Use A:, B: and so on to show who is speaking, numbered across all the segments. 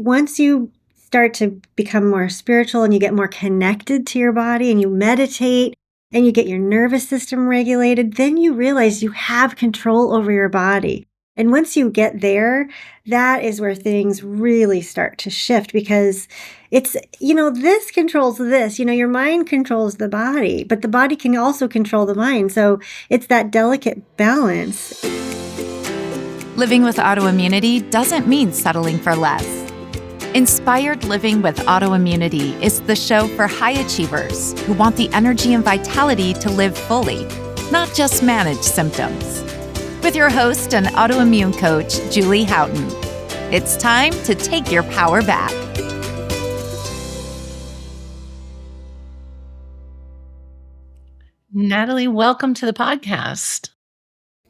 A: Once you start to become more spiritual and you get more connected to your body and you meditate and you get your nervous system regulated, then you realize you have control over your body. And once you get there, that is where things really start to shift because it's, this controls this. Your mind controls the body, but the body can also control the mind. So it's that delicate balance.
B: Living with autoimmunity doesn't mean settling for less. Inspired Living with Autoimmunity is the show for high achievers who want the energy and vitality to live fully, not just manage symptoms. With your host and autoimmune coach, Julie Houghton. It's time to take your power back.
C: Natalie, welcome to the podcast.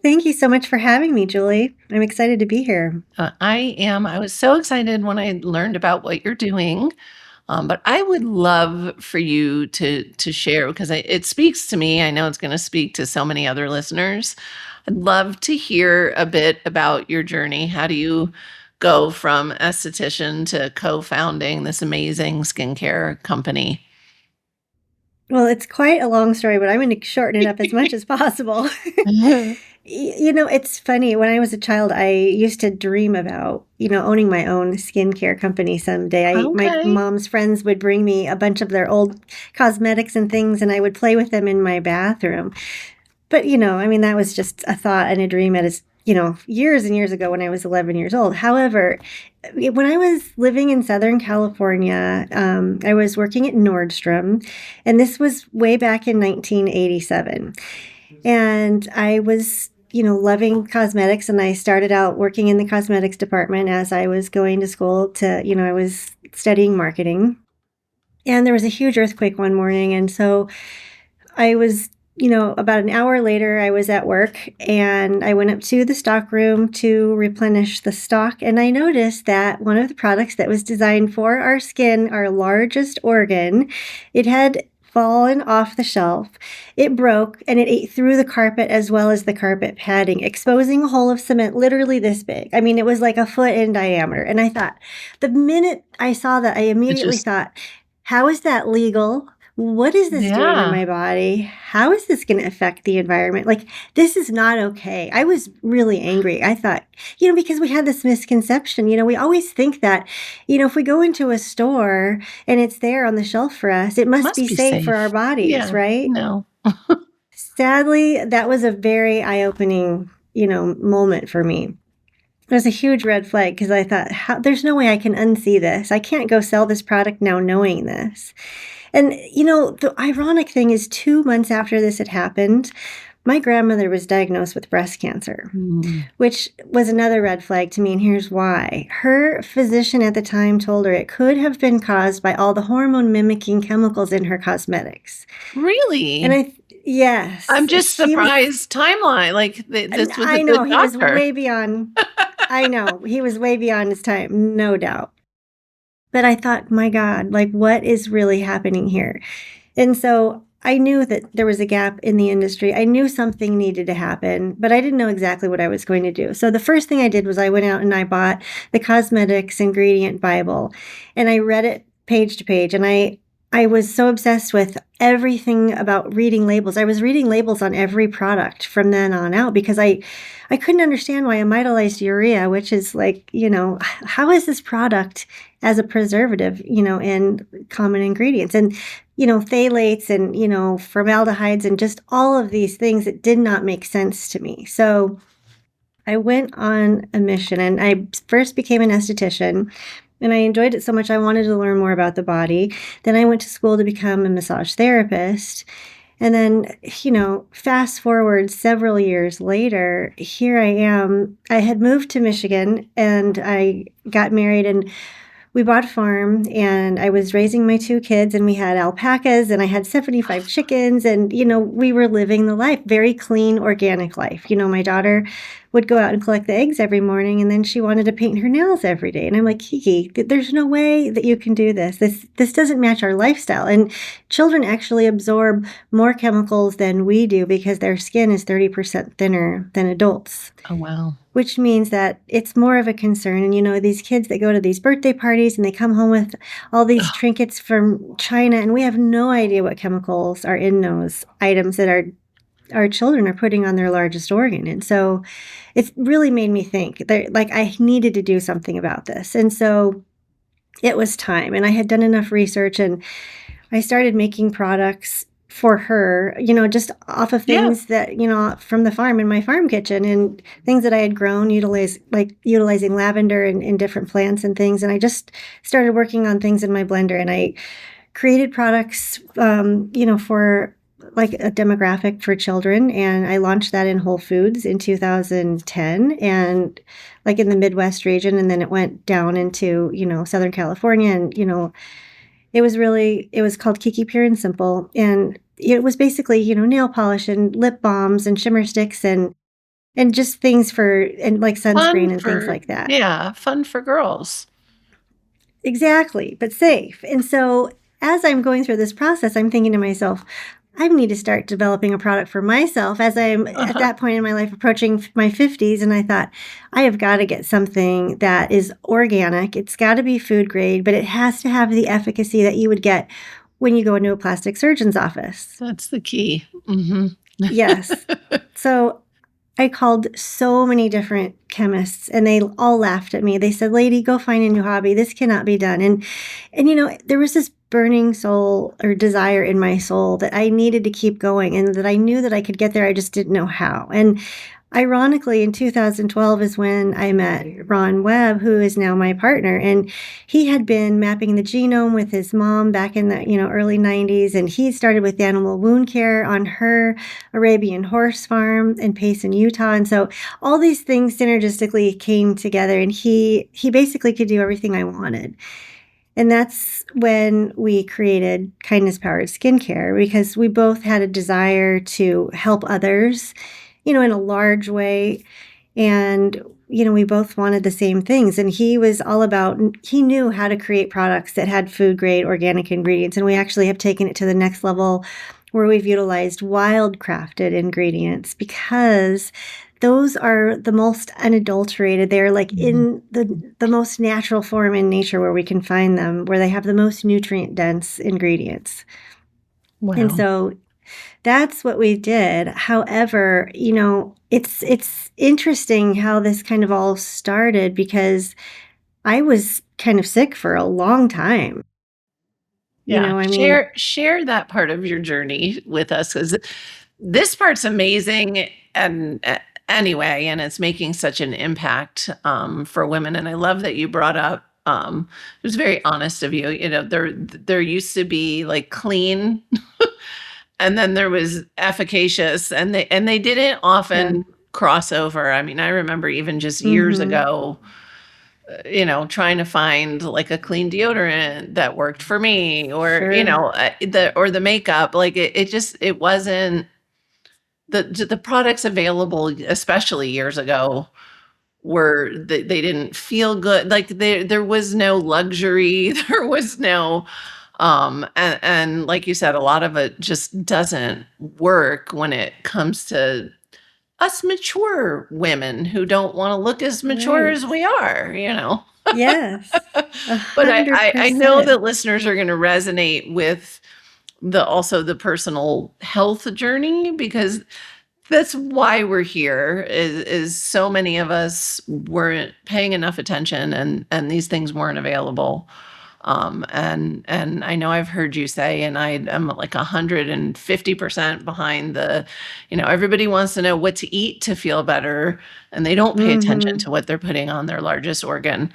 A: Thank you so much for having me, Julie. I'm excited to be here.
C: I am. I was so excited when I learned about what you're doing, but I would love for you to share because it speaks to me. I know it's going to speak to so many other listeners. I'd love to hear a bit about your journey. How do you go from esthetician to co-founding this amazing skincare company?
A: Well, it's quite a long story, but I'm going to shorten it up as much as possible. It's funny. When I was a child, I used to dream about, owning my own skincare company someday. My mom's friends would bring me a bunch of their old cosmetics and things, and I would play with them in my bathroom. But, that was just a thought and a dream years and years ago when I was 11 years old. However, when I was living in Southern California, I was working at Nordstrom, and this was way back in 1987. And I was, loving cosmetics, and I started out working in the cosmetics department as I was going to school I was studying marketing. And there was a huge earthquake one morning, and so I was about an hour later, I was at work and I went up to the stockroom to replenish the stock. And I noticed that one of the products that was designed for our skin, our largest organ, it had fallen off the shelf. It broke and it ate through the carpet as well as the carpet padding, exposing a hole of cement literally this big. I mean, it was like a foot in diameter. And I thought, the minute I saw that, I immediately thought, how is that legal? What is this doing in my body? How is this going to affect the environment? Like, this is not okay. I was really angry. I thought, because we had this misconception, we always think that, if we go into a store and it's there on the shelf for us, it must be safe for our bodies, right?
C: No.
A: Sadly, that was a very eye-opening, moment for me. It was a huge red flag because I thought, there's no way I can unsee this. I can't go sell this product now knowing this. And, the ironic thing is 2 months after this had happened, my grandmother was diagnosed with breast cancer, which was another red flag to me. And here's why. Her physician at the time told her it could have been caused by all the hormone-mimicking chemicals in her cosmetics.
C: Really?
A: And yes.
C: I'm just surprised timeline. Like this was
A: I know, he was way beyond. I know, he was way beyond his time, no doubt. But I thought, my God, like, what is really happening here? And so I knew that there was a gap in the industry. I knew something needed to happen, but I didn't know exactly what I was going to do. So the first thing I did was I went out and I bought the Cosmetics Ingredient Bible, and I read it page to page. And I was so obsessed with everything about reading labels. I was reading labels on every product from then on out because I couldn't understand why amidalized urea, which is like, how is this product as a preservative, in common ingredients, and, phthalates and, formaldehydes and just all of these things that did not make sense to me. So I went on a mission, and I first became an esthetician. And I enjoyed it so much, I wanted to learn more about the body. Then I went to school to become a massage therapist. And then, fast forward several years later, here I am. I had moved to Michigan and I got married and we bought a farm, and I was raising my 2 kids, and we had alpacas, and I had 75 chickens, and, we were living the life, very clean, organic life. My daughter would go out and collect the eggs every morning, and then she wanted to paint her nails every day. And I'm like, Kiki, there's no way that you can do this. This doesn't match our lifestyle. And children actually absorb more chemicals than we do because their skin is 30% thinner than adults.
C: Oh, wow.
A: which means that it's more of a concern. And, these kids that go to these birthday parties and they come home with all these trinkets from China, and we have no idea what chemicals are in those items that our children are putting on their largest organ. And so it's really made me think that, like, I needed to do something about this. And so it was time, and I had done enough research, and I started making products for her, just off of
C: Yeah.
A: things that, from the farm in my farm kitchen, and things that I had grown, utilizing lavender and different plants and things. And I just started working on things in my blender, and I created products, for like a demographic for children. And I launched that in Whole Foods in 2010, and like in the Midwest region. And then it went down into, Southern California. And, it was called Kiki Pure and Simple. And it was basically, nail polish and lip balms and shimmer sticks and just things and like sunscreen and things like that.
C: Fun for girls.
A: Exactly, but safe. And so as I'm going through this process, I'm thinking to myself, I need to start developing a product for myself, as I'm at that point in my life approaching my 50s. And I thought, I have got to get something that is organic. It's got to be food grade, but it has to have the efficacy that you would get when you go into a plastic surgeon's office.
C: That's the key. Mm-hmm.
A: Yes. So I called so many different chemists, and they all laughed at me. They said, "Lady, go find a new hobby. This cannot be done." And there was this burning soul or desire in my soul that I needed to keep going, and that I knew that I could get there. I just didn't know how. And ironically, in 2012 is when I met Ron Webb, who is now my partner. And he had been mapping the genome with his mom back in the early 90s. And he started with animal wound care on her Arabian horse farm in Payson, Utah. And so all these things synergistically came together, and he basically could do everything I wanted. And that's when we created Kindness Powered Skincare, because we both had a desire to help others, in a large way. And, we both wanted the same things. And he was all about, he knew how to create products that had food grade organic ingredients. And we actually have taken it to the next level, where we've utilized wild crafted ingredients, because those are the most unadulterated. They're like in the most natural form in nature where we can find them, where they have the most nutrient dense ingredients.
C: Wow.
A: And so that's what we did. However, it's interesting how this kind of all started, because I was kind of sick for a long time.
C: Yeah. Share that part of your journey with us, because this part's amazing. And anyway, and it's making such an impact for women. And I love that you brought up, it was very honest of you. There used to be like clean, and then there was efficacious, and they didn't often cross over. I mean, I remember even just years ago, trying to find like a clean deodorant that worked for me, or the makeup. Like it wasn't the products available, especially years ago, they didn't feel good. Like there was no luxury, there was no and like you said, a lot of it just doesn't work when it comes to us mature women who don't want to look as mature as we are.
A: Yes.
C: But I know
A: 100%.
C: that listeners are going to resonate with also the personal health journey, because that's why we're here, is so many of us weren't paying enough attention, and these things weren't available. And I know I've heard you say, and I'm like 150% behind everybody wants to know what to eat to feel better, and they don't pay attention to what they're putting on their largest organ.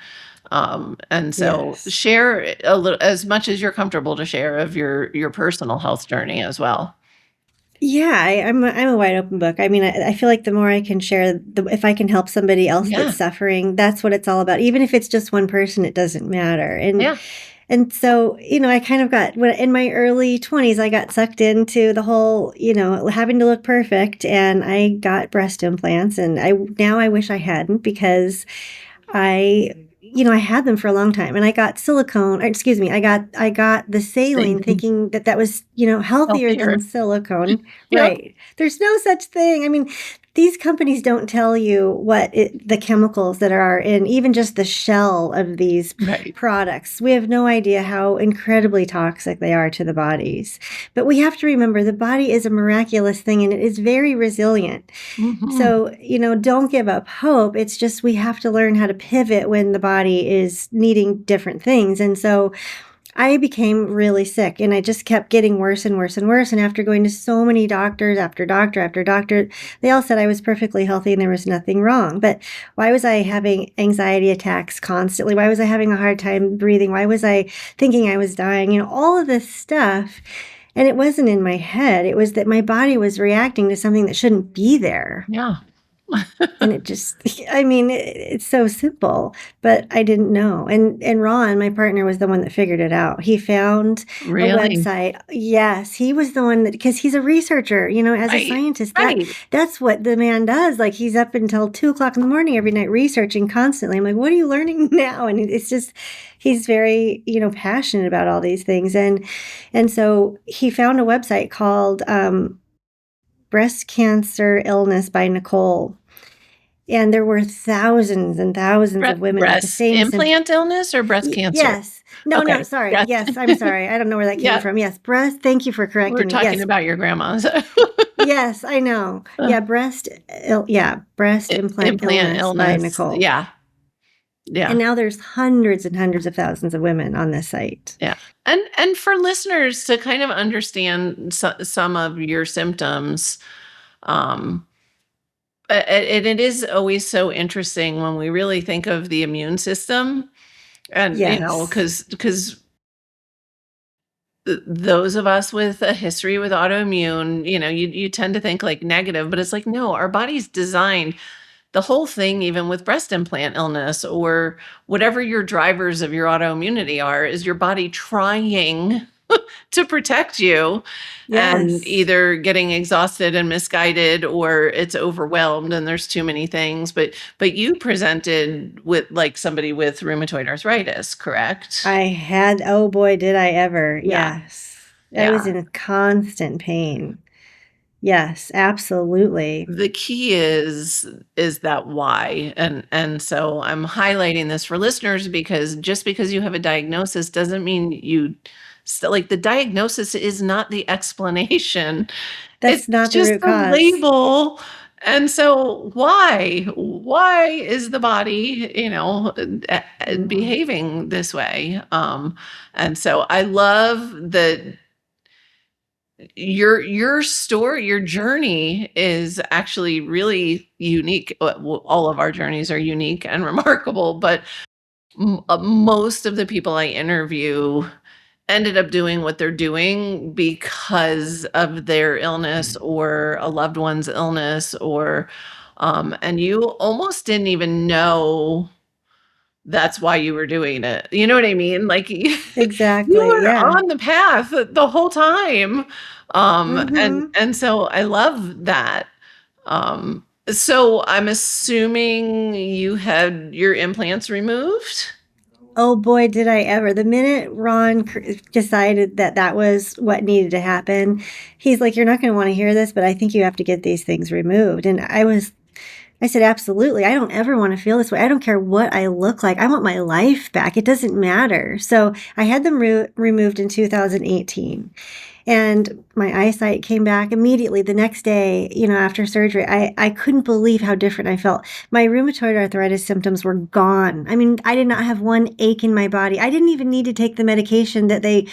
C: And so share a little, as much as you're comfortable to share, of your personal health journey as well.
A: Yeah, I'm a wide open book. I mean, I feel like the more I can share, if I can help somebody else that's suffering, that's what it's all about. Even if it's just one person, it doesn't matter. And so, I kind of in my early 20s, I got sucked into the whole, having to look perfect, and I got breast implants, and I wish I hadn't, because I had them for a long time, and I got I got the saline, thinking that was, healthier than silicone.
C: Yep.
A: Right. There's no such thing. I mean, these companies don't tell you the chemicals that are in even just the shell of these
C: Right.
A: products. We have no idea how incredibly toxic they are to the bodies. But we have to remember the body is a miraculous thing and it is very resilient.
C: Mhm.
A: So, don't give up hope. It's just we have to learn how to pivot when the body is needing different things. And so I became really sick and I just kept getting worse and worse and worse. And after going to so many doctors after doctor after doctor, they all said I was perfectly healthy and there was nothing wrong. But why was I having anxiety attacks constantly? Why was I having a hard time breathing? Why was I thinking I was dying? All of this stuff. And it wasn't in my head. It was that my body was reacting to something that shouldn't be there.
C: Yeah.
A: And it just, it's so simple, but I didn't know. And Ron, my partner, was the one that figured it out. He found a
C: Really?
A: website. Yes, he was the one that, because he's a researcher, as a
C: Right.
A: scientist,
C: Right.
A: that's what the man does. Like he's up until 2 o'clock in the morning every night researching constantly. I'm like, what are you learning now? And it's just, he's very, passionate about all these things. And so he found a website called Breast Cancer Illness by Nicole. And there were thousands and thousands of women with the
C: Breast
A: same symptoms.
C: implant illness or breast cancer?
A: Yes. No, no,
C: Okay.
A: sorry.
C: Breast.
A: Yes, I'm sorry. I don't know where that came
C: Yeah.
A: from. Yes, breast. Thank you for
C: We're
A: correcting me.
C: talking
A: Yes.
C: about your grandma's.
A: Yes, I know. Yeah, breast implant
C: Implant
A: illness by
C: illness.
A: Nicole.
C: Yeah. Yeah.
A: And now there's hundreds and hundreds of thousands of women on this site.
C: Yeah. And for listeners to kind of understand some of your symptoms, um, and it is always so interesting when we really think of the immune system, and
A: Yes.
C: because those of us with a history with autoimmune, you tend to think like negative, but it's like, no, our body's designed. The whole thing, even with breast implant illness or whatever your drivers of your autoimmunity are, is your body trying to protect you, and
A: Yes.
C: either getting exhausted and misguided, or it's overwhelmed and there's too many things. But you presented with like somebody with rheumatoid arthritis, correct?
A: Oh boy, did I ever.
C: Yeah.
A: Yes. I
C: Yeah.
A: was in constant pain. Yes, absolutely.
C: The key is that why, and so I'm highlighting this for listeners, because just because you have a diagnosis doesn't mean you still, like, the diagnosis is not the explanation. It's
A: That's not the
C: just
A: root
C: a
A: cause.
C: label. And so why is the body,
A: Mhm.
C: behaving this way? And so I love that your story, your journey is actually really unique. All of our journeys are unique and remarkable, but most of the people I interview ended up doing what they're doing because of their illness or a loved one's illness, or and you almost didn't even know that's why you were doing it. You know what I mean? Like, you
A: Exactly,
C: were
A: yeah.
C: on the path the whole time. And
A: Mhm.
C: so I love that. So I'm assuming you had your implants removed?
A: Oh boy, did I ever. The minute Ron decided that that was what needed to happen, he's like, "You're not gonna wanna hear this, but I think you have to get these things removed." And I said, "Absolutely. I don't ever wanna feel this way. I don't care what I look like. I want my life back. It doesn't matter." So, I had them removed in 2018. And my eyesight came back immediately the next day, after surgery. I couldn't believe how different I felt. My rheumatoid arthritis symptoms were gone. I mean, I did not have one ache in my body. I didn't even need to take the medication that they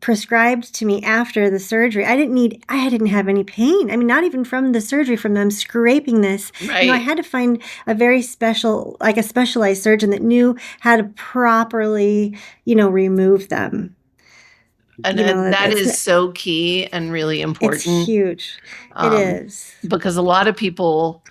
A: prescribed to me after the surgery. I didn't have any pain. I mean, not even from the surgery, from them scraping this. I
C: Right.
A: had to find a very like a specialized surgeon that knew how to properly, remove them.
C: And that
A: It's
C: is so key and really
A: It's
C: important,
A: huge. It
C: um,
A: is.
C: because a lot of people,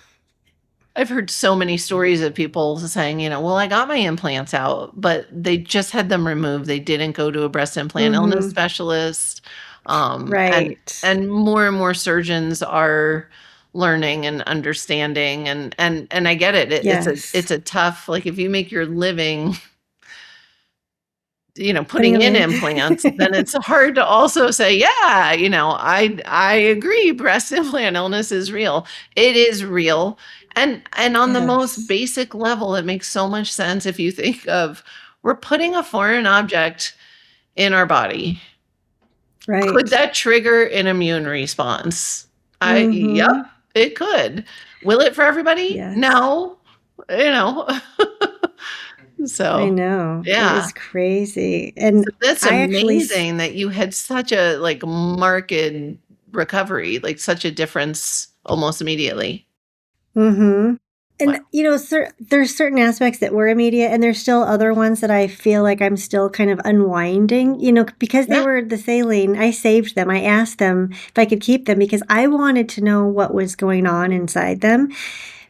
C: I've heard so many stories of people saying, well, I got my implants out, but they just had them removed. They didn't go to a breast implant illness
A: Mhm.
C: specialist.
A: Right.
C: And more surgeons are learning and understanding, and I get it. It's
A: Yes.
C: a tough, like, if you make your living
A: Putting
C: putting
A: them
C: in
A: in.
C: implants, then it's hard to also say, yeah, I agree, breast implant illness is real. It is real. And on the most
A: Yes.
C: basic level, it makes so much sense if you think of we're putting a foreign object in our body. Could
A: Right.
C: that trigger an immune response? Yep,
A: Mhm.
C: it could. Will it for everybody?
A: Yes.
C: No. You know.
A: I
C: So,
A: know. It
C: yeah.
A: is crazy,
C: So
A: and
C: that's
A: I actually
C: amazing that you had such a, like, marked recovery, like, such a difference almost immediately.
A: Mhm.
C: Wow.
A: And, there's certain aspects that were immediate, and there's still other ones that I feel like I'm still kind of unwinding, because they
C: Yeah,
A: were the saline, I saved them. I asked them if I could keep them because I wanted to know what was going on inside them,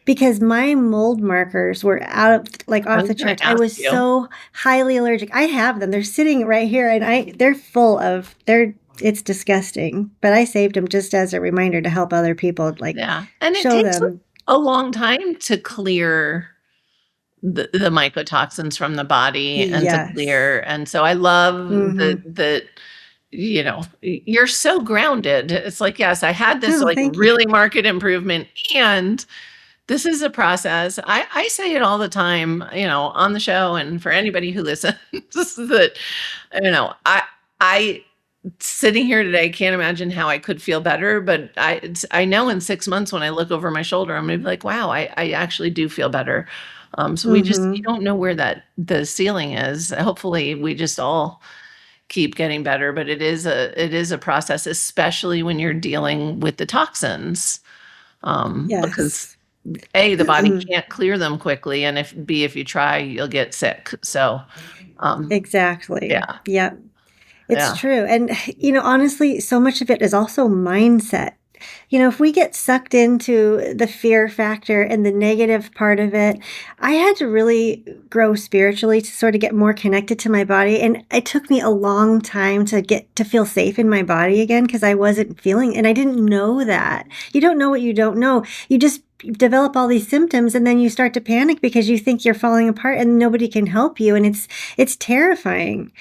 A: because my mold markers were
C: I
A: off
C: was
A: the
C: gonna
A: charts. I
C: ask
A: was
C: you.
A: so highly allergic. I have them. They're sitting right here, and it's disgusting, but I saved them just as a reminder to help other people,
C: Yeah, and it
A: show
C: takes
A: them.
C: a long time to clear the mycotoxins from the body and to
A: Yes.
C: clear, and so I love that
A: Mhm.
C: you're so grounded. It's like, yes, I had this,
A: Oh,
C: like,
A: thank you.
C: really marked improvement, and this is a process. I say it all the time, on the show and for anybody who listens that, I sitting here today can't imagine how I could feel better, but I know in 6 months when I look over my shoulder, I'm gonna be like, "Wow, I actually do feel better." So you
A: Mhm.
C: don't know where the ceiling is. Hopefully, we just all keep getting better, but it is a process, especially when you're dealing with the toxins, because
A: Yes.
C: A, the body can't clear them quickly, and if you try, you'll get sick. So, um,
A: Exactly.
C: yeah,
A: Yep. It's
C: yeah,
A: true, and, honestly, so much of it is also mindset. If we get sucked into the fear factor and the negative part of it, I had to really grow spiritually to sort of get more connected to my body, and it took me a long time to get to feel safe in my body again because I wasn't feeling and I didn't know that. You don't know what you don't know. You just develop all these symptoms and then you start to panic because you think you're falling apart and nobody can help you, and it's terrifying.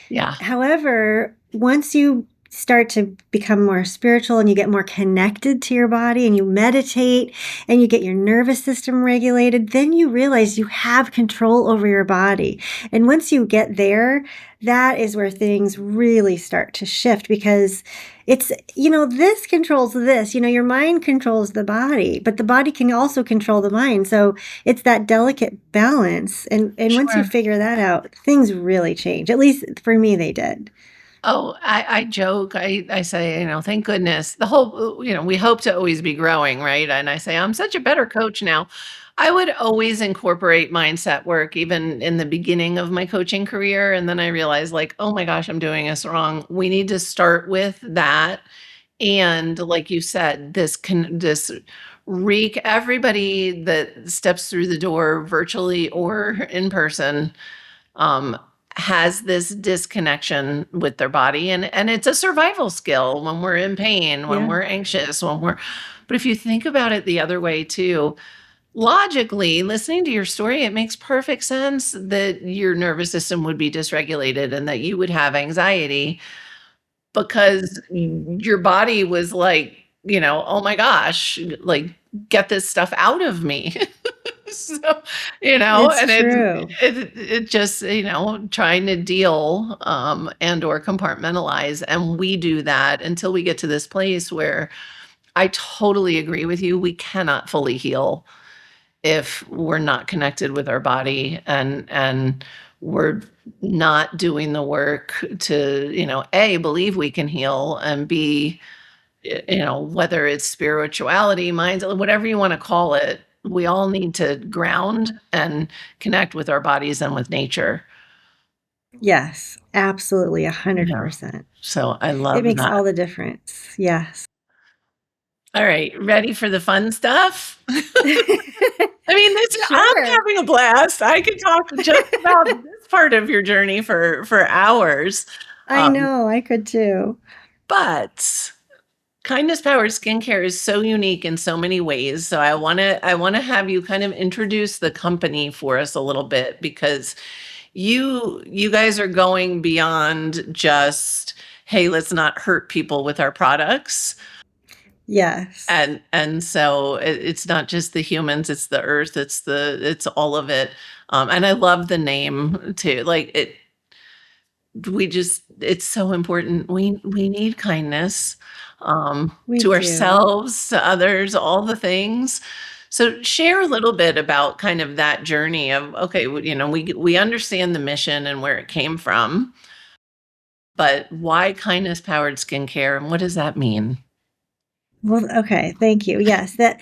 C: yeah,
A: However, once you start to become more spiritual and you get more connected to your body and you meditate and you get your nervous system regulated, then you realize you have control over your body. And once you get there, that is where things really start to shift because this controls this. Your mind controls the body, but the body can also control the mind. So it's that delicate balance. And once you
C: sure.
A: figure that out, things really change. At least for me, they did.
C: Oh, I joke. I say, thank goodness. The whole, we hope to always be growing, right? And I say, I'm such a better coach now. I would always incorporate mindset work, even in the beginning of my coaching career. And then I realized, like, oh my gosh, I'm doing this wrong. We need to start with that. And like you said, this reek everybody that steps through the door virtually or in person um, has this disconnection with their body, and it's a survival skill when we're in pain, when
A: Yeah.
C: we're anxious, but if you think about it the other way too, logically, listening to your story, it makes perfect sense that your nervous system would be dysregulated and that you would have anxiety because your body was like, "Oh my gosh, like, get this stuff out of me." So,
A: It's
C: and
A: true.
C: it just, trying to deal, and or compartmentalize, and we do that until we get to this place where I totally agree with you, we cannot fully heal if we're not connected with our body and we're not doing the work to, A, believe we can heal, and B, whether it's spirituality, minds, whatever you want to call it, we all need to ground and connect with our bodies and with nature.
A: Yes, absolutely,
C: Yeah.
A: 100%.
C: So I
A: It
C: love
A: makes
C: that.
A: all the difference. Yes.
C: All right, ready for the fun stuff? I mean, I'm
A: Sure.
C: having a blast. I could talk just about this part of your journey for hours.
A: I
C: Um,
A: know, I could too.
C: but kindness powered skincare is so unique in so many ways. So I want to have you kind of introduce the company for us a little bit because you guys are going beyond just, hey, let's not hurt people with our products.
A: Yes.
C: And so it's not just the humans, it's the earth, it's all of it. And I love the name too. Like it's so important. We need kindness,
A: We
C: to
A: do.
C: ourselves, to others, all the things. So share a little bit about kind of that journey of, okay, we understand the mission and where it came from, but why kindness powered skincare and what does that mean?
A: Well, okay, thank you. Yes, that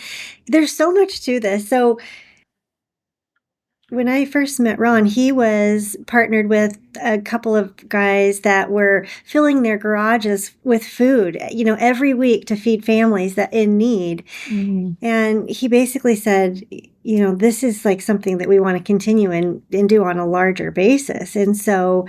A: there's so much to this. So when I first met Ron, he was partnered with a couple of guys that were filling their garages with food, every week to feed families that in need.
C: Mm.
A: And he basically said, this is like something that we want to continue and do on a larger basis. And so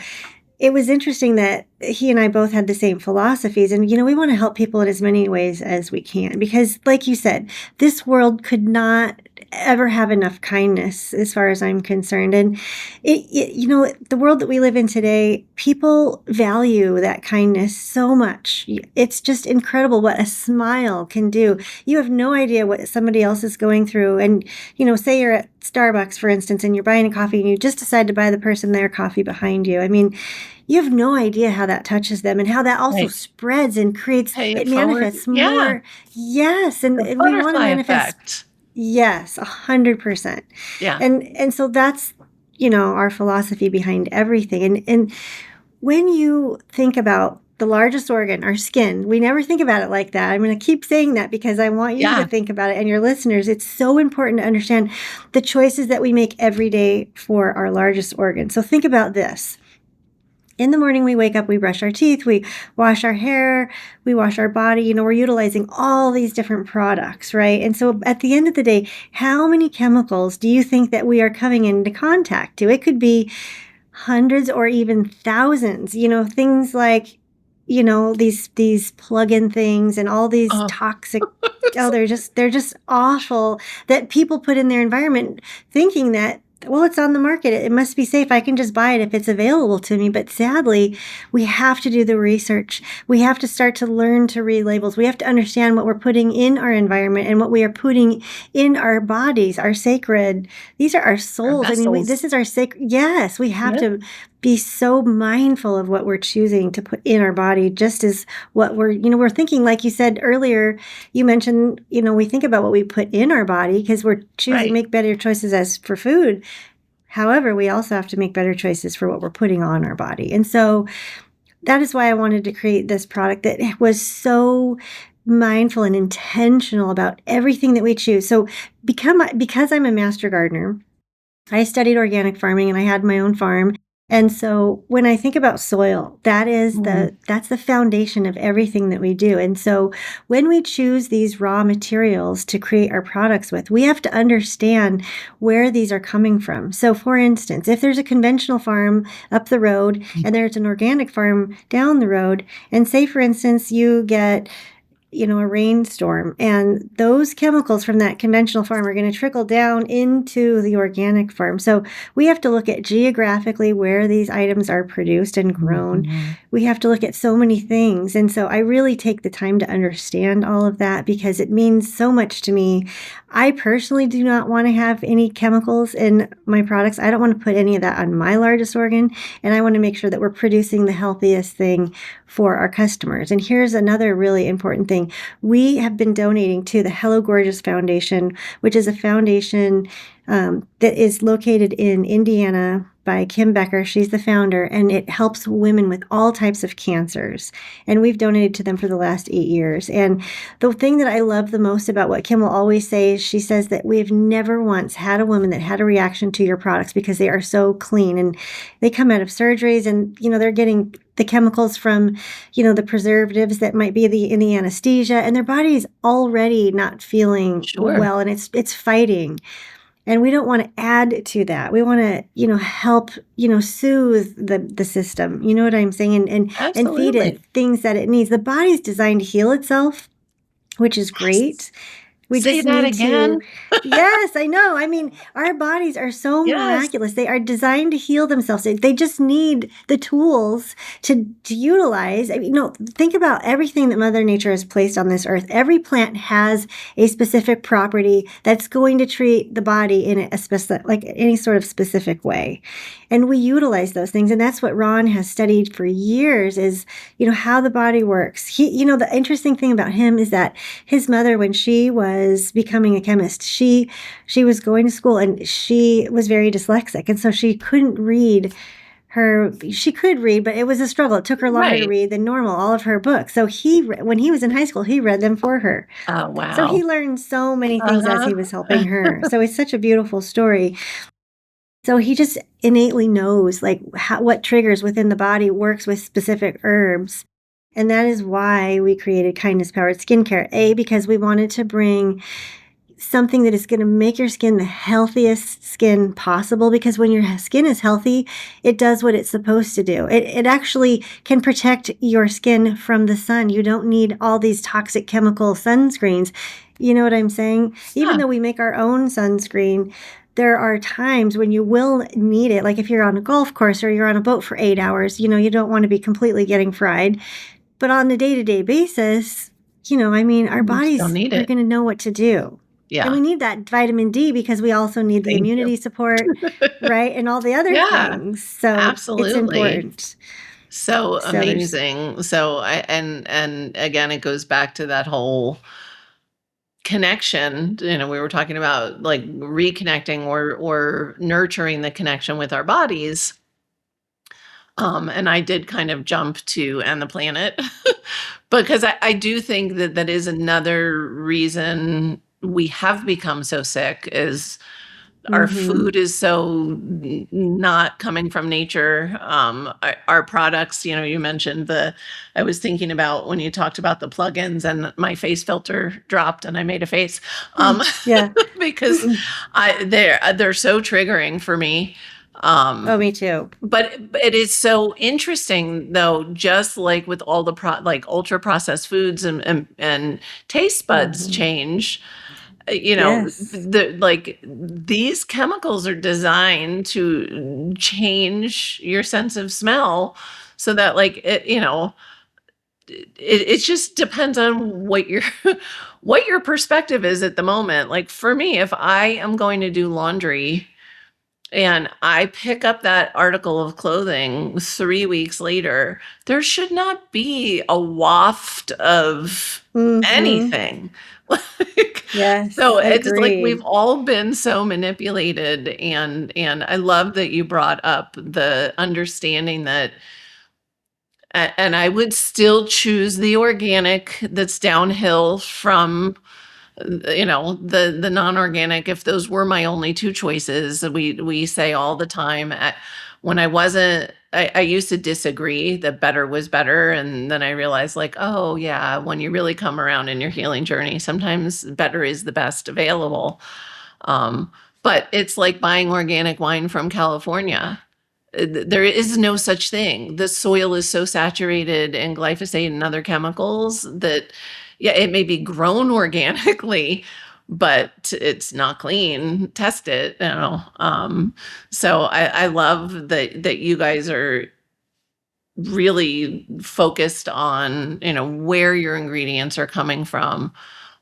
A: it was interesting that he and I both had the same philosophies. And, we want to help people in as many ways as we can. Because, like you said, this world could not ever have enough kindness as far as I'm concerned. And, the world that we live in today, people value that kindness so much. It's just incredible what a smile can do. You have no idea what somebody else is going through. And, say you're at Starbucks, for instance, and you're buying a coffee and you just decide to buy the person their coffee behind you. I mean, you have no idea how that touches them and how that also
C: Right.
A: spreads and creates,
C: Pay
A: it
C: it forward.
A: manifests
C: Yeah.
A: more. Yes.
C: The
A: And we want to
C: butterfly
A: manifest.
C: effect.
A: Yes, 100%.
C: Yeah.
A: And so that's, our philosophy behind everything. And when you think about the largest organ, our skin, we never think about it like that. I'm going to keep saying that because I want you to
C: Yeah.
A: think about it and your listeners. It's so important to understand the choices that we make every day for our largest organ. So think about this. In the morning, we wake up, we brush our teeth, we wash our hair, we wash our body. We're utilizing all these different products, right? And so at the end of the day, how many chemicals do you think that we are coming into contact to? It could be hundreds or even thousands, things like, these plug-in things and all these
C: Oh,
A: toxic, they're just awful that people put in their environment thinking that, well, it's on the market. It must be safe. I can just buy it if it's available to me. But sadly, we have to do the research. We have to start to learn to read labels. We have to understand what we're putting in our environment and what we are putting in our bodies, our sacred. These are our
C: our
A: souls. I mean, this
C: vessels.
A: is our sacred. Yes, we have
C: Yep.
A: to be so mindful of what we're choosing to put in our body, just as what we're thinking, like you said earlier, you mentioned, we think about what we put in our body because we're choosing to
C: Right.
A: make better choices as for food. However, we also have to make better choices for what we're putting on our body. And so that is why I wanted to create this product that was so mindful and intentional about everything that we choose. So because I'm a master gardener, I studied organic farming and I had my own farm. And so when I think about soil,
C: Mm.
A: that's the foundation of everything that we do. And so when we choose these raw materials to create our products with, we have to understand where these are coming from. So for instance, if there's a conventional farm up the road and there's an organic farm down the road, and say for instance you get a rainstorm, and those chemicals from that conventional farm are going to trickle down into the organic farm. So we have to look at geographically where these items are produced and grown.
C: Mhm.
A: We have to look at so many things. And so I really take the time to understand all of that because it means so much to me. I personally do not want to have any chemicals in my products. I don't want to put any of that on my largest organ. And I want to make sure that we're producing the healthiest thing for our customers. And here's another really important thing. We have been donating to the Hello Gorgeous Foundation, which is a foundation that is located in Indiana by Kim Becker. She's the founder, and it helps women with all types of cancers. And we've donated to them for the last 8 years. And the thing that I love the most about what Kim will always say is she says that we've never once had a woman that had a reaction to your products because they are so clean. And they come out of surgeries and, they're getting the chemicals from, the preservatives that might be in the anesthesia, and their body is already not feeling
C: Sure.
A: well, and it's fighting. And we don't want to add to that. We want to, help, soothe the system. You know what I'm saying? And feed it
C: Absolutely.
A: things that it needs. The body's designed to heal itself, which is
C: Yes.
A: great. We
C: Say
A: just
C: that
A: need to.
C: again?
A: Yes, I know. I mean, our bodies are so
C: Yes.
A: miraculous. They are designed to heal themselves. They just need the tools to utilize. I mean, think about everything that Mother Nature has placed on this earth. Every plant has a specific property that's going to treat the body in a specific, like any sort of specific way. And we utilize those things. And that's what Ron has studied for years is, how the body works. The interesting thing about him is that his mother, when she was becoming a chemist, she was going to school and she was very dyslexic. And so she couldn't read she could read, but it was a struggle. It took her longer to
C: Right.
A: read than normal, all of her books. So when he was in high school, he read them for her.
C: Oh,
A: So he
C: wow.
A: learned so many things as
C: Uh-huh.
A: he was helping her. So it's such a beautiful story. So he just innately knows like what triggers within the body works with specific herbs. And that is why we created Kindness Powered Skincare. A, because we wanted to bring something that is going to make your skin the healthiest skin possible, because when your skin is healthy, it does what it's supposed to do. It actually can protect your skin from the sun. You don't need all these toxic chemical sunscreens. You know what I'm saying? Even
C: Yeah.
A: though we make our own sunscreen, there are times when you will need it. Like if you're on a golf course or you're on a boat for 8 hours, you don't want to be completely getting fried. But on a day-to-day basis, our
C: You still
A: bodies
C: need
A: are
C: it.
A: going to know what to do. And
C: Yeah.
A: we need that vitamin D because we also need the
C: Thank you.
A: immunity support, right? And all the other
C: Yeah,
A: things. So it's
C: absolutely.
A: important.
C: So
A: So
C: amazing. So and again, it goes back to that whole connection. We were talking about like reconnecting or nurturing the connection with our bodies. And I did kind of jump to and the planet because I do think that that is another reason we have become so sick is our
A: mhm.
C: food is so not coming from nature. Our products, you mentioned I was thinking about when you talked about the plugins and my face filter dropped and I made a face,
A: Yeah.
C: because they're so triggering for me.
A: Oh,
C: Um,
A: me too.
C: but it is so interesting though, just like with all the like ultra processed foods and taste buds
A: Mhm.
C: change.
A: Yes.
C: These chemicals are designed to change your sense of smell so that it just depends on what your what your perspective is at the moment. Like for me, if I am going to do laundry and I pick up that article of clothing 3 weeks later, there should not be a waft of
A: Mhm.
C: anything. Like,
A: Yes,
C: so it's just like we've
A: agreed.
C: all been so manipulated, and I love that you brought up the understanding that and I would still choose the organic that's downhill from the non-organic if those were my only two choices. We say all the time when I wasn't I used to disagree that better was better, and then I realized like, oh yeah, when you really come around in your healing journey, sometimes better is the best available. um, but it's like buying organic wine from California. There is no such thing. The soil is so saturated in glyphosate and other chemicals that, yeah, it may be grown organically, but it's not clean. Test it, you know. So I love that you guys are really focused on where your ingredients are coming from.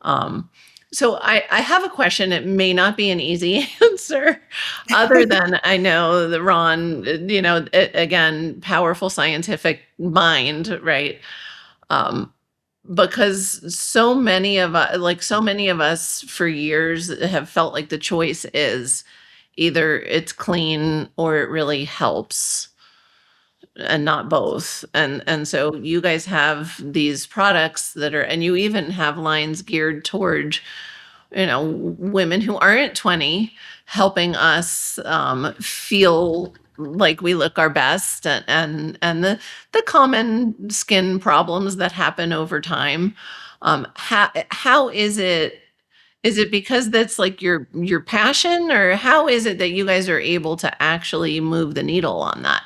C: um, so I have a question. It may not be an easy answer, other than I know that Ron, again, powerful scientific mind, right? Um, because so many of us for years have felt like the choice is either it's clean or it really helps and not both. And so you guys have these products that are, and you even have lines geared toward women who aren't 20, helping us feel like we look our best, and the common skin problems that happen over time. How is it because that's like your passion, or how is it that you guys are able to actually move the needle on that?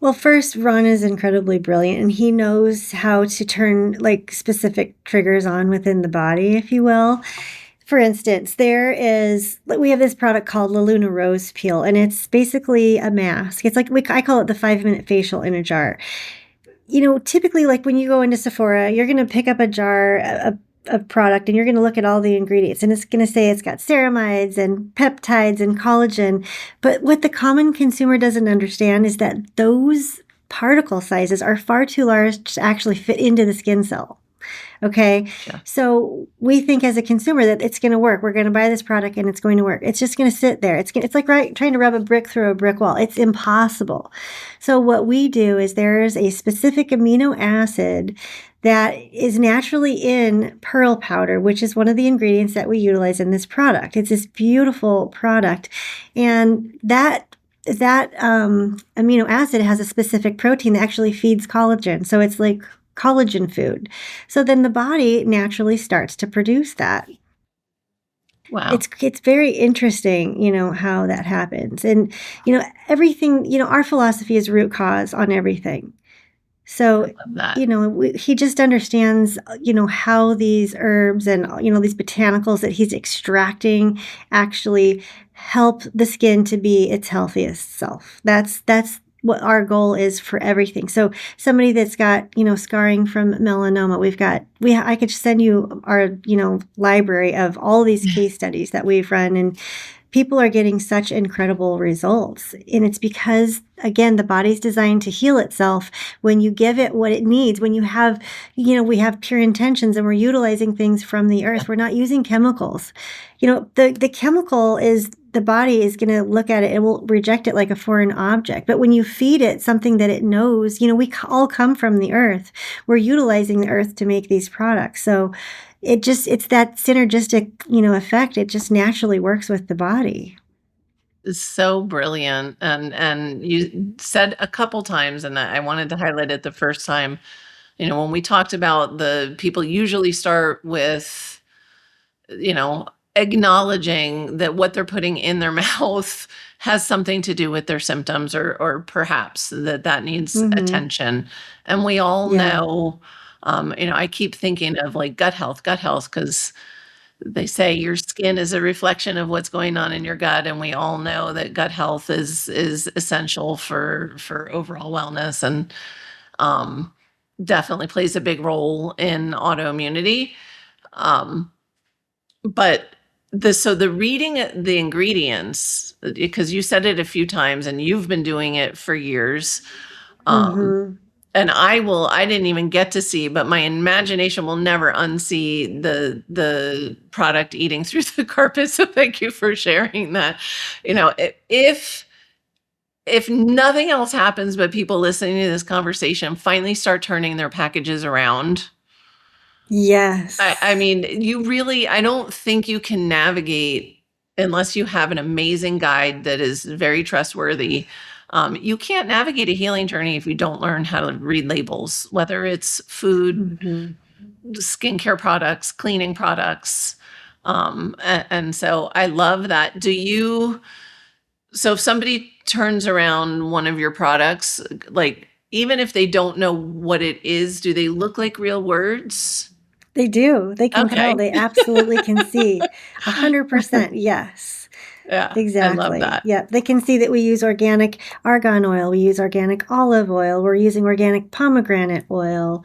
A: Well, first, Ron is incredibly brilliant, and he knows how to turn like specific triggers on within the body, if you will. For instance, we have this product called La Luna Rose Peel, and it's basically a mask. It's like I call it the 5-minute facial in a jar. Typically, like when you go into Sephora, you're going to pick up a jar of product and you're going to look at all the ingredients, and it's going to say it's got ceramides and peptides and collagen. But what the common consumer doesn't understand is that those particle sizes are far too large to actually fit into the skin cell. Okay.
C: Yeah.
A: So we think as a consumer that it's going to work. We're going to buy this product and it's going to work. It's just going to sit there. It's like trying to rub a brick through a brick wall. It's impossible. So what we do is there's a specific amino acid that is naturally in pearl powder, which is one of the ingredients that we utilize in this product. It's this beautiful product. And that amino acid has a specific protein that actually feeds collagen. So it's like collagen food. So then the body naturally starts to produce that.
C: Wow.
A: It's very interesting, how that happens. And, everything, our philosophy is root cause on everything. So,
C: I love that.
A: he just understands, how these herbs and, these botanicals that he's extracting actually help the skin to be its healthiest self. That's what our goal is for everything. So somebody that's got, scarring from melanoma, I could send you our, library of all these case studies that we've run, and people are getting such incredible results. And it's because, again, the body's designed to heal itself when you give it what it needs. When you have, we have pure intentions and we're utilizing things from the earth. We're not using chemicals. The chemical is, the body is going to look at it, it will reject it like a foreign object. But when you feed it something that it knows, we all come from the earth. We're utilizing the earth to make these products. So it's that synergistic, effect. It just naturally works with the body.
C: It's so brilliant. And you said a couple times, and I wanted to highlight it the first time, when we talked about the people usually start with, acknowledging that what they're putting in their mouth has something to do with their symptoms, or perhaps that needs attention. And we all know, I keep thinking of like gut health, because they say your skin is a reflection of what's going on in your gut, and we all know that gut health is essential for overall wellness, and definitely plays a big role in autoimmunity. But the reading the ingredients, because you said it a few times and you've been doing it for years. And I didn't even get to see, but my imagination will never unsee the product eating through the carpet. So thank you for sharing that. If nothing else happens, but people listening to this conversation finally start turning their packages around.
A: Yes.
C: I mean, I don't think you can navigate unless you have an amazing guide that is very trustworthy. You can't navigate a healing journey if you don't learn how to read labels, whether it's food, skincare products, cleaning products. And so I love that. So if somebody turns around one of your products, like, even if they don't know what it is, do they look like real words?
A: They do. They can tell. They absolutely can see. 100%. Yes.
C: Yeah.
A: Exactly.
C: I love that.
A: Yep. They can see that we use organic argan oil. We use organic olive oil. We're using organic pomegranate oil.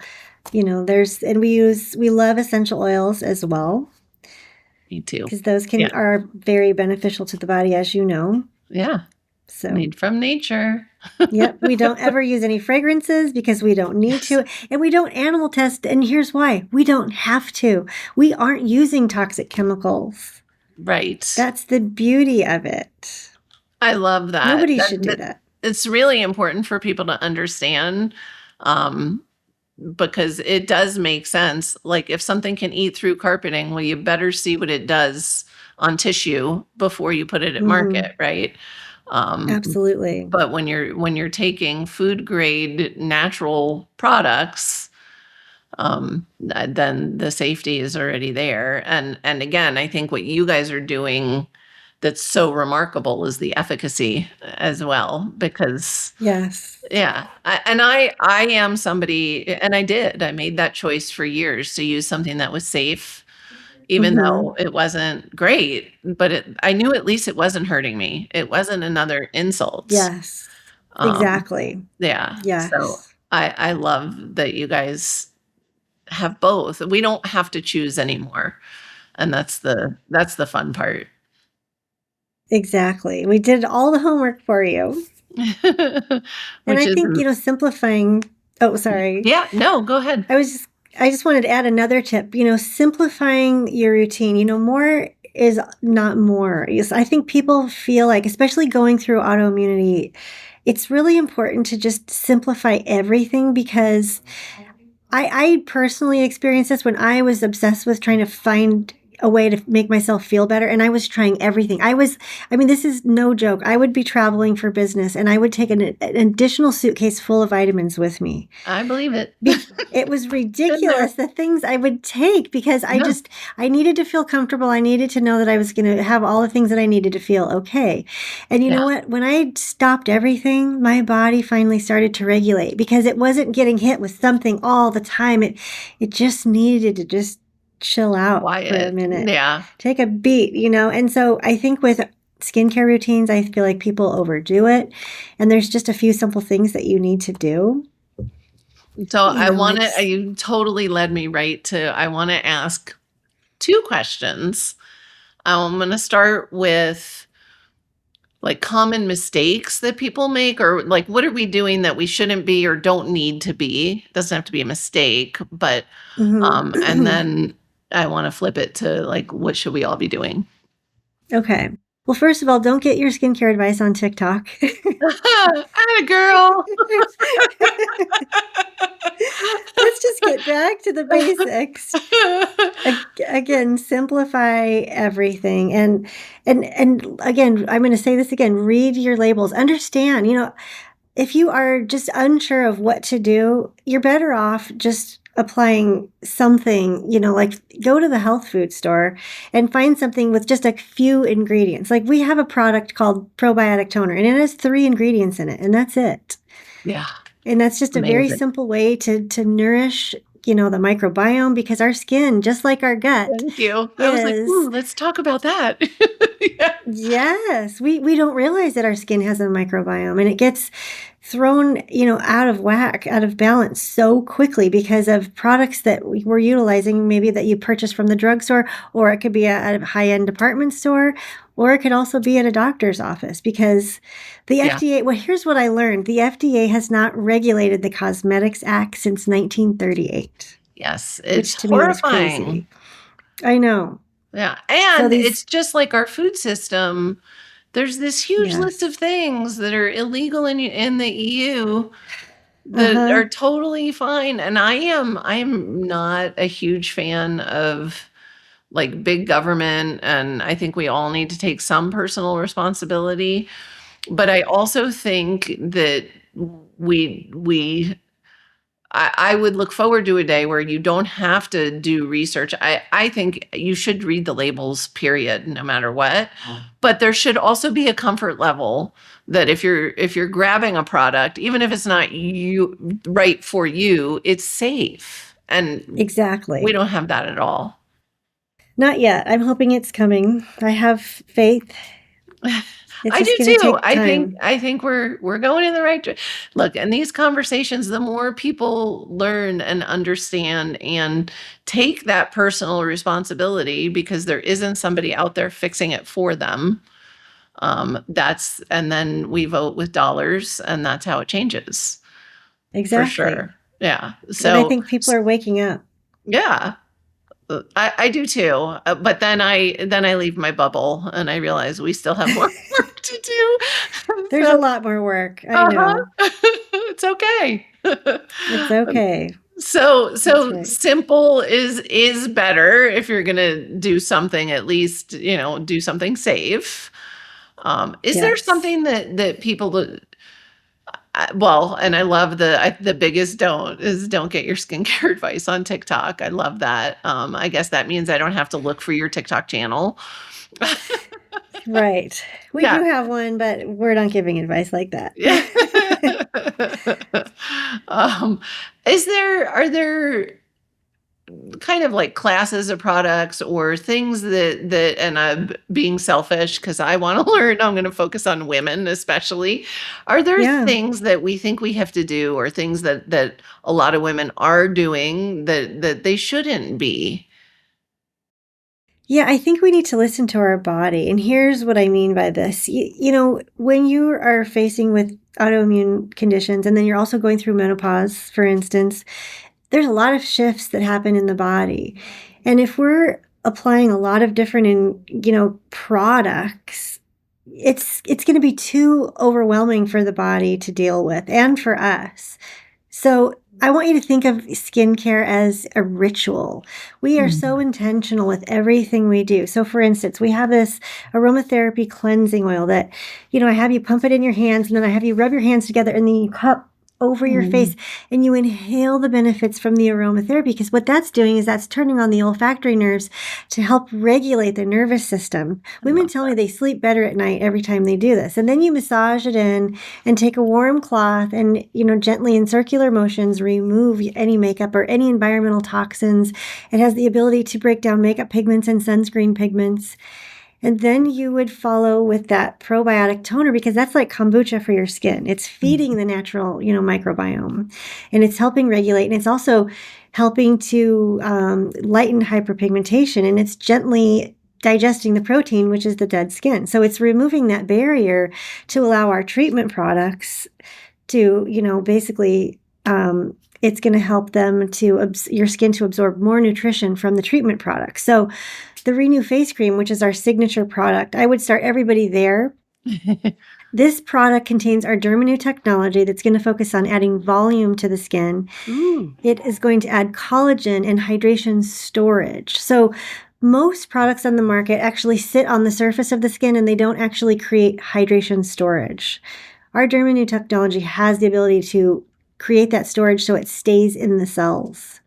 A: We love essential oils as well.
C: Me too.
A: Because those are very beneficial to the body, as you know.
C: Yeah.
A: So
C: made from nature.
A: Yep. We don't ever use any fragrances because we don't need to. And we don't animal test. And here's why. We don't have to. We aren't using toxic chemicals.
C: Right.
A: That's the beauty of it.
C: I love that.
A: Nobody should do that.
C: It's really important for people to understand, because it does make sense. Like, if something can eat through carpeting, well, you better see what it does on tissue before you put it at market, right?
A: Absolutely.
C: But when you're taking food grade natural products, then the safety is already there. And again, I think what you guys are doing that's so remarkable is the efficacy as well, because
A: Yes.
C: yeah, I am somebody, and I made that choice for years to use something that was safe, even though
A: Mhm.
C: it wasn't great, but I knew at least it wasn't hurting me. It wasn't another insult.
A: Yes.
C: Um,
A: Exactly.
C: yeah, so
A: Yes.
C: I love that you guys have both. We don't have to choose anymore, and that's the fun part.
A: Exactly. We did all the homework for you. And
C: Which
A: I
C: is
A: think, simplifying oh, sorry.
C: yeah, no, go ahead.
A: I was just I just wanted to add another tip, simplifying your routine, more is not more. Yes, I think people feel like, especially going through autoimmunity, it's really important to just simplify everything because I personally experienced this when I was obsessed with trying to find a way to make myself feel better, and I was trying everything. I mean, this is no joke. I would be traveling for business, and I would take an additional suitcase full of vitamins with me.
C: I believe it.
A: It was
C: Been there.
A: ridiculous, the things I would take, because
C: Yeah,
A: I needed to feel comfortable. I needed to know that I was going to have all the things that I needed to feel okay. And you
C: yeah.
A: know what? When I stopped everything, my body finally started to regulate because it wasn't getting hit with something all the time. It just needed to just chill out for a
C: Quiet.
A: minute,
C: Yeah.
A: take a beat, And so I think with skincare routines, I feel like people overdo it. And there's just a few simple things that you need to do.
C: So
A: It's
C: you totally led me right to, I want to ask two questions. I'm going to start with like common mistakes that people make, or like what are we doing that we shouldn't be or don't need to be? Doesn't have to be a mistake, but and
A: Mhm.
C: then I want to flip it to like what should we all be doing?
A: Okay. Well, first of all, don't get your skincare advice on TikTok.
C: Atta girl.
A: Let's just get back to the basics. Again, simplify everything. And again, I'm going to say this again, read your labels. Understand, if you are just unsure of what to do, you're better off just applying something, like go to the health food store and find something with just a few ingredients. Like we have a product called probiotic toner and it has 3 ingredients in it and that's it.
C: Yeah,
A: And that's just a very
C: amazing.
A: simple way to nourish, the microbiome because our skin, just like our gut,
C: Thank you. I was like,
A: is
C: ooh, let's talk about that. Yeah.
A: yes, we don't realize that our skin has a microbiome and it gets thrown, out of whack, out of balance so quickly because of products that we're utilizing, maybe that you purchase from the drugstore, or it could be at a high-end department store, or it could also be at a doctor's office because the
C: Yeah.
A: FDA, well, here's what I learned. The FDA has not regulated the Cosmetics Act since 1938,
C: Yes, it's
A: which to me was
C: horrifying.
A: crazy. I know.
C: Yeah,
A: So
C: and
A: these,
C: it's just like our food system. There's this huge list
A: yes.
C: of things that are illegal in the EU that
A: Uh-huh.
C: are totally fine, and I am not a huge fan of, like, big government, and I think we all need to take some personal responsibility, but I also think that we I would look forward to a day where you don't have to do research. I think you should read the labels, period, no matter what. But there should also be a comfort level that if you're grabbing a product, even if it's not you right for you, it's safe. And we
A: Exactly.
C: don't have that at all.
A: Not yet. I'm hoping it's coming. I have faith. It's
C: I
A: just
C: do
A: going to
C: too.
A: take
C: I think
A: time.
C: I think we're going in the right look, and these conversations, the more people learn and understand and take that personal responsibility because there isn't somebody out there fixing it for them. That's and then we vote with dollars and that's how it changes for
A: Exactly.
C: sure. Yeah.
A: And I
C: So
A: think people are waking up.
C: yeah, I do too. But then I leave my bubble and I realize we still have more work to do.
A: There's a
C: So
A: lot more work. I
C: uh-huh.
A: know.
C: It's okay.
A: It's okay. That's
C: So
A: right.
C: simple is better if you're gonna do something, at least, do something safe. Is there
A: Yes.
C: something that people well, and I love the biggest don't get your skincare advice on TikTok. I love that. I guess that means I don't have to look for your TikTok channel.
A: Right. We
C: Yeah.
A: do have one, but we're not giving advice like that.
C: Yeah. Um, are there kind of like classes of products or things and I'm being selfish because I want to learn, I'm going to focus on women especially. Are there
A: Yeah.
C: things that we think we have to do or things that a lot of women are doing that they shouldn't be?
A: Yeah, I think we need to listen to our body. And here's what I mean by this. When you are facing with autoimmune conditions, and then you're also going through menopause, for instance, there's a lot of shifts that happen in the body. And if we're applying a lot of different products, it's going to be too overwhelming for the body to deal with and for us. So I want you to think of skincare as a ritual. We are so intentional with everything we do. So for instance, we have this aromatherapy cleansing oil that, I have you pump it in your hands and then I have you rub your hands together and then you cup over your
C: Mm.
A: face and you inhale the benefits from the aromatherapy because what that's doing is that's turning on the olfactory nerves to help regulate the nervous system. Women tell me they sleep better at night every time they do this. And then you massage it in and take a warm cloth and, gently in circular motions remove any makeup or any environmental toxins. It has the ability to break down makeup pigments and sunscreen pigments. And then you would follow with that probiotic toner because that's like kombucha for your skin. It's feeding the natural, microbiome and it's helping regulate. And it's also helping to lighten hyperpigmentation and it's gently digesting the protein, which is the dead skin. So it's removing that barrier to allow our treatment products to, basically, it's going to help them your skin to absorb more nutrition from the treatment product. So the Renew Face Cream, which is our signature product, I would start everybody there. This product contains our Dermanew technology that's going to focus on adding volume to the skin.
C: Ooh.
A: It is going to add collagen and hydration storage. So most products on the market actually sit on the surface of the skin and they don't actually create hydration storage. Our Dermanew technology has the ability to create that storage so it stays in the cells.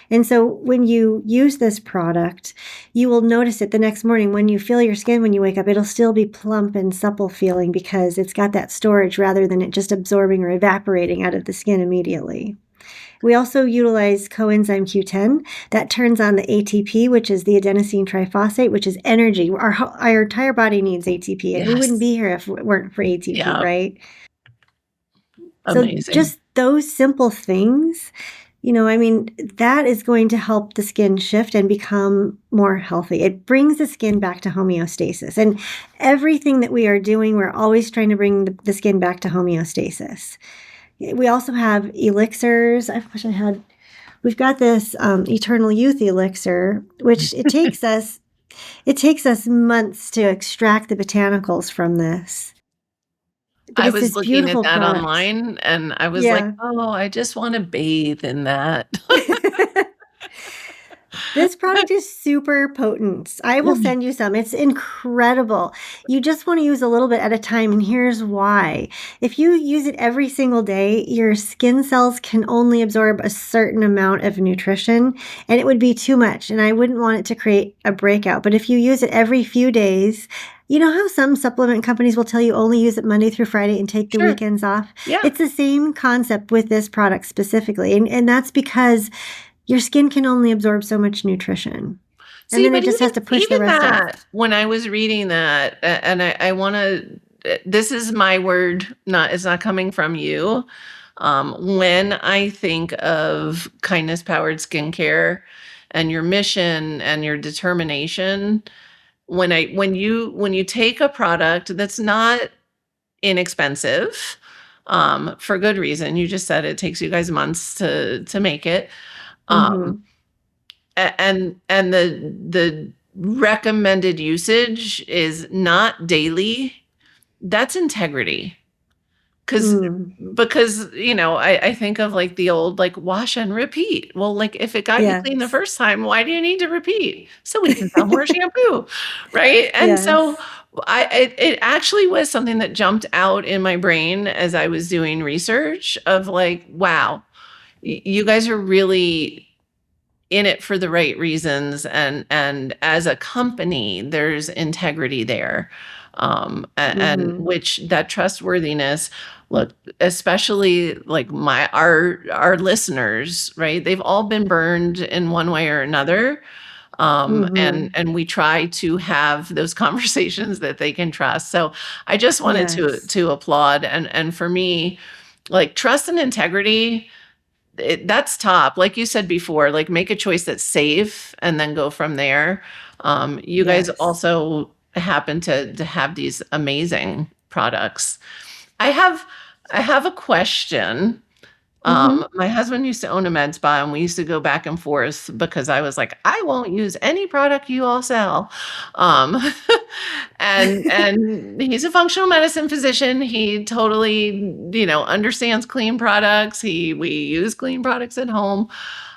A: And so when you use this product, you will notice it the next morning when you feel your skin when you wake up, it'll still be plump and supple feeling because it's got that storage rather than it just absorbing or evaporating out of the skin immediately. We also utilize coenzyme Q10 that turns on the ATP, which is the adenosine triphosphate, which is energy. Our entire body needs ATP, and we wouldn't
C: Yes.
A: be here if it weren't for ATP,
C: Yeah.
A: right? So
C: Amazing.
A: just those simple things, that is going to help the skin shift and become more healthy. It brings the skin back to homeostasis. And everything that we are doing, we're always trying to bring the skin back to homeostasis. We also have elixirs. I wish I had. We've got this eternal youth elixir, which it takes us months to extract the botanicals from this. But
C: I
A: it's
C: was
A: this
C: looking at
A: beautiful
C: that
A: product.
C: online and I was like,
A: Yeah.
C: "Oh, I just wanna bathe in that."
A: This product is super potent. I will send you some. It's incredible. You just want to use a little bit at a time, and here's why. If you use it every single day, your skin cells can only absorb a certain amount of nutrition, and it would be too much, and I wouldn't want it to create a breakout. But if you use it every few days, you know how some supplement companies will tell you only use it Monday through Friday and take the
C: Sure.
A: weekends off?
C: Yeah.
A: It's the same concept with this product specifically, and that's because your skin can only absorb so much nutrition, and
C: See,
A: then
C: but
A: it just has to push the rest off.
C: when I was reading that, and I wanna this is my word, not it's not coming from you. When I think of kindness-powered skincare and your mission and your determination, when you take a product that's not inexpensive, for good reason, you just said it takes you guys months to make it, um,
A: Mhm.
C: and the recommended usage is not daily, that's integrity. 'Cause
A: Mm.
C: because, I think of, like, the old, like, wash and repeat. Well, like, if it got you clean the
A: Yes.
C: first time, why do you need to repeat? So we can sell more shampoo, right? And so
A: Yes.
C: it actually was something that jumped out in my brain as I was doing research of like, wow, you guys are really in it for the right reasons, and as a company, there's integrity there. and
A: Mhm.
C: which that trustworthiness, look, especially like our listeners, right? They've all been burned in one way or another.
A: Mhm.
C: And we try to have those conversations that they can trust. So I just wanted
A: Yes.
C: to applaud, and for me, like trust and integrity, that's top. Like you said before, like make a choice that's safe and then go from there. You guys
A: Yes.
C: also happen to have these amazing products. I have I have a question.
A: Mhm.
C: My husband used to own a med spa, and we used to go back and forth because I was like, "I won't use any product you all sell." Um, and he's a functional medicine physician. He totally, understands clean products. We use clean products at home.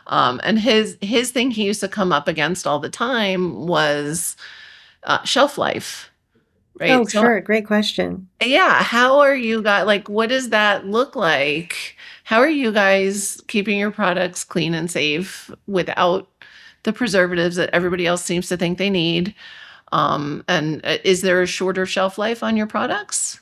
C: And his thing he used to come up against all the time was shelf life, right?
A: Oh,
C: So
A: sure, great question.
C: yeah, how are you guys like, what does that look like? How are you guys keeping your products clean and safe without the preservatives that everybody else seems to think they need? And is there a shorter shelf life on your products?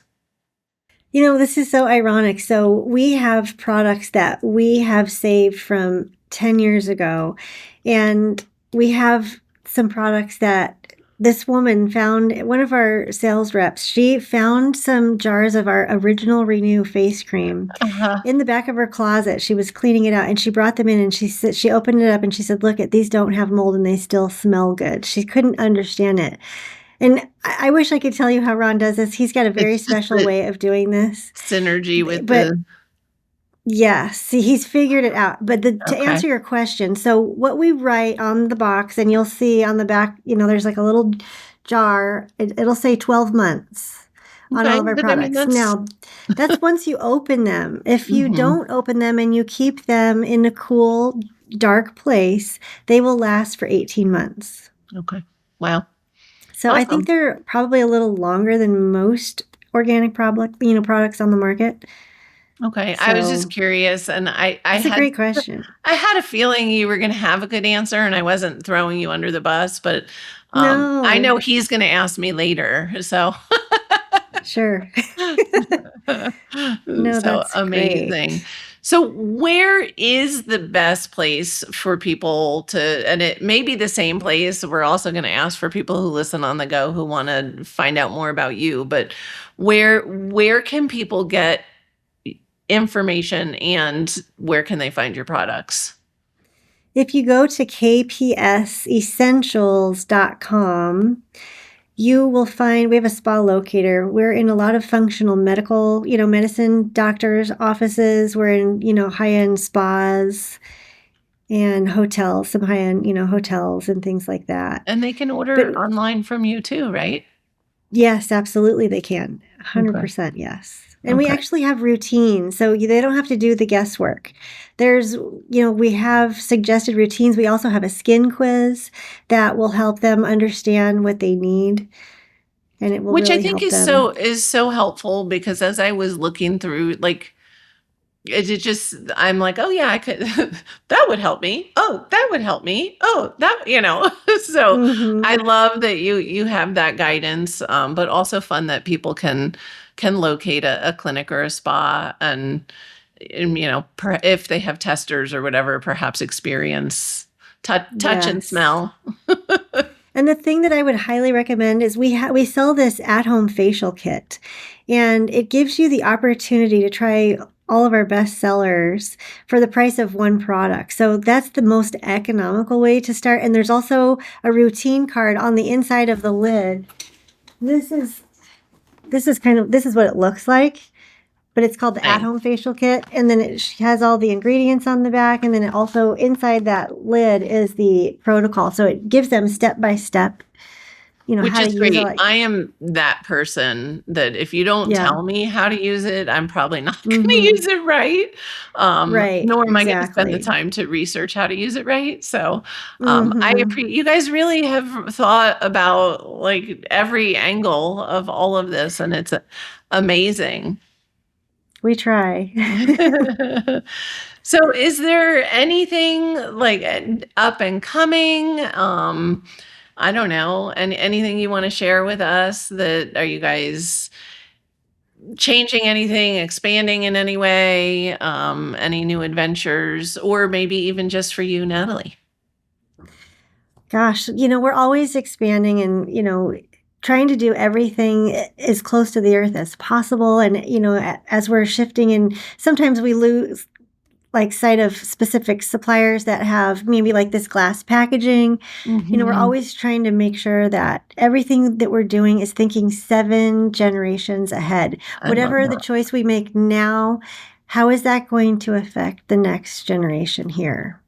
A: This is so ironic. So we have products that we have saved from 10 years ago, and we have some products that this woman found, one of our sales reps, she found some jars of our original Renew face cream
C: Uh-huh.
A: in the back of her closet. She was cleaning it out and she brought them in and she said, she opened it up and she said, "Look, these don't have mold and they still smell good." She couldn't understand it. And I wish I could tell you how Ron does this. He's got a very
C: It's just
A: special
C: the
A: way of doing this.
C: synergy with
A: But
C: the
A: yeah, see, he's figured it out. But to
C: okay.
A: answer your question, so what we write on the box, and you'll see on the back, there's like a little jar. It'll say 12 months on all
C: Okay,
A: of our
C: but I mean,
A: products.
C: that's
A: Now, that's once you open them. If you
C: mhm.
A: don't open them and you keep them in a cool, dark place, they will last for 18 months.
C: Okay. Wow.
A: So I think
C: Awesome.
A: they're probably a little longer than most organic products on the market.
C: Okay. I was just
A: So
C: curious, and
A: it's a great question.
C: I had a feeling you were gonna have a good answer, and I wasn't throwing you under the bus, but, I
A: No,
C: know he's gonna ask me later, so
A: sure. No,
C: so
A: that's great.
C: amazing. So where is the best place for people to, and it may be the same place, we're also gonna ask for people who listen on the go who wanna find out more about you, but where can people get information, and where can they find your products?
A: If you go to kpsessentials.com, you will find we have a spa locator. We're in a lot of functional medical, medicine doctors' offices. We're in, high-end spas and hotels, some high-end, hotels and things like that.
C: And they can
A: But
C: order online from you too, right?
A: yes, absolutely they can.
C: Okay.
A: 100% yes. And we
C: Okay.
A: actually have routines, so they don't have to do the guesswork. We have suggested routines. We also have a skin quiz that will help them understand what they need, and it will
C: Which I
A: really
C: think
A: help them.
C: is so helpful, because as I was looking through, like, it just I'm like, "Oh, yeah, I could that would help me. Oh, that would help me. Oh, that," So, I
A: Mhm.
C: love that you have that guidance, but also fun that people can locate a clinic or a spa, and if they have testers or whatever, perhaps experience touch and
A: Yes.
C: smell.
A: And the thing that I would highly recommend is we sell this at-home facial kit, and it gives you the opportunity to try all of our best sellers for the price of one product. So that's the most economical way to start. And there's also a routine card on the inside of the lid. This is this is what it looks like, but it's called the
C: Nice.
A: at-home facial kit, and then it has all the ingredients on the back, and then it also inside that lid is the protocol. So it gives them step by step,
C: Which
A: how to
C: is
A: use it.
C: great.
A: Like,
C: I am that person that if you don't
A: yeah,
C: tell me how to use it, I'm probably not gonna
A: mm-hmm,
C: use it right.
A: right,
C: Nor am I gonna spend the
A: exactly,
C: time to research how to use it right. So,
A: mm-hmm.
C: you guys really have thought about, like, every angle of all of this, and it's amazing.
A: We try.
C: So is there anything, like, up and coming? I don't know, anything you want to share with us? That are you guys changing anything, expanding in any way, any new adventures, or maybe even just for you, Natalie?
A: Gosh, we're always expanding and, trying to do everything as close to the earth as possible. And, as we're shifting, and sometimes we lose like sight of specific suppliers that have maybe like this glass packaging. We're
C: Mhm.
A: always trying to make sure that everything that we're doing is thinking 7 generations ahead.
C: I love
A: Whatever the
C: that.
A: choice we make now, how is that going to affect the next generation here?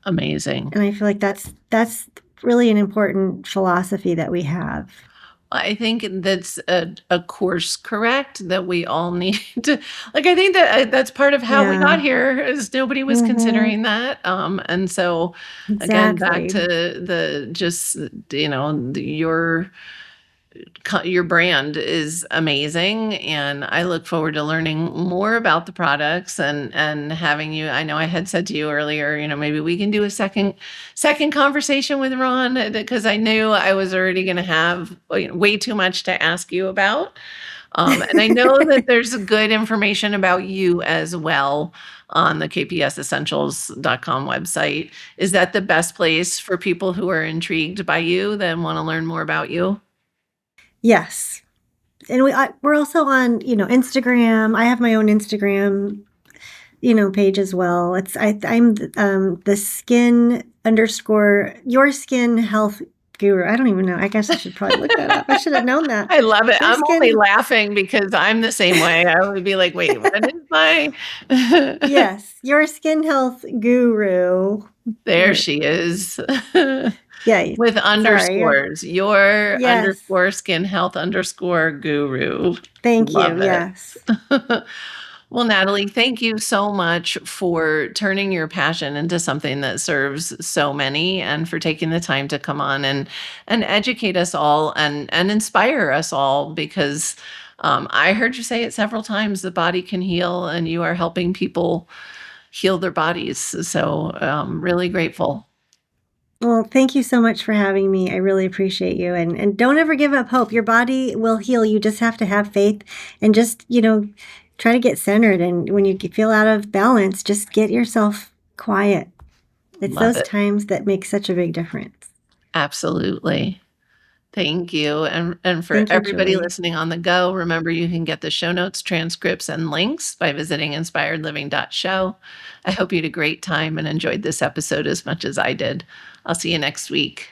C: Amazing.
A: And I feel like that's really an important philosophy that we have.
C: I think that's a course correct that we all need to like, I think that, that's part of how we
A: Yeah.
C: got here is nobody was
A: Mhm.
C: considering that, and so, again, back
A: Exactly.
C: to the just, your brand is amazing, and I look forward to learning more about the products and having you. I know I had said to you earlier, maybe we can do a second conversation with Ron, because I knew I was already going to have way too much to ask you about. And I know that there's good information about you as well on the kpsessentials.com website. Is that the best place for people who are intrigued by you that want to learn more about you?
A: Yes. And we're also on, Instagram. I have my own Instagram, page as well. I'm the skin underscore your skin health guru. I don't even know. I guess I should probably look that up. I should have known that.
C: I love it.
A: Your
C: I'm only
A: skin,
C: laughing because I'm the same way. I would be like, "Wait, what is my"
A: yes, your skin health guru.
C: There she is.
A: Yeah,
C: With
A: sorry.
C: underscores. Your
A: Yes.
C: underscore skin health underscore guru.
A: Thank you.
C: Love it.
A: Yes.
C: Well, Natalie, thank you so much for turning your passion into something that serves so many, and for taking the time to come on and educate us all and inspire us all, because I heard you say it several times, the body can heal, and you are helping people heal their bodies. So really grateful.
A: Well, thank you so much for having me. I really appreciate you. And don't ever give up hope. Your body will heal. You just have to have faith and just, try to get centered. And when you feel out of balance, just get yourself quiet. It's
C: Love
A: those
C: it.
A: times that make such a big difference.
C: Absolutely. Thank you. And for
A: Thank you,
C: everybody
A: Julie.
C: listening on the go, remember you can get the show notes, transcripts, and links by visiting inspiredliving.show. I hope you had a great time and enjoyed this episode as much as I did. I'll see you next week.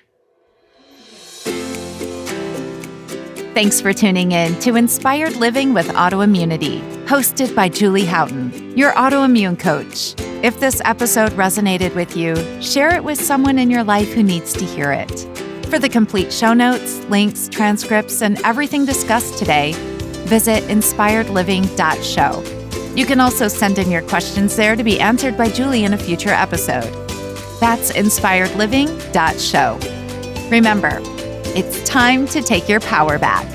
B: Thanks for tuning in to Inspired Living with Autoimmunity, hosted by Julie Houghton, your autoimmune coach. If this episode resonated with you, share it with someone in your life who needs to hear it. For the complete show notes, links, transcripts, and everything discussed today, visit inspiredliving.show. You can also send in your questions there to be answered by Julie in a future episode. That's inspiredliving.show. Remember, it's time to take your power back.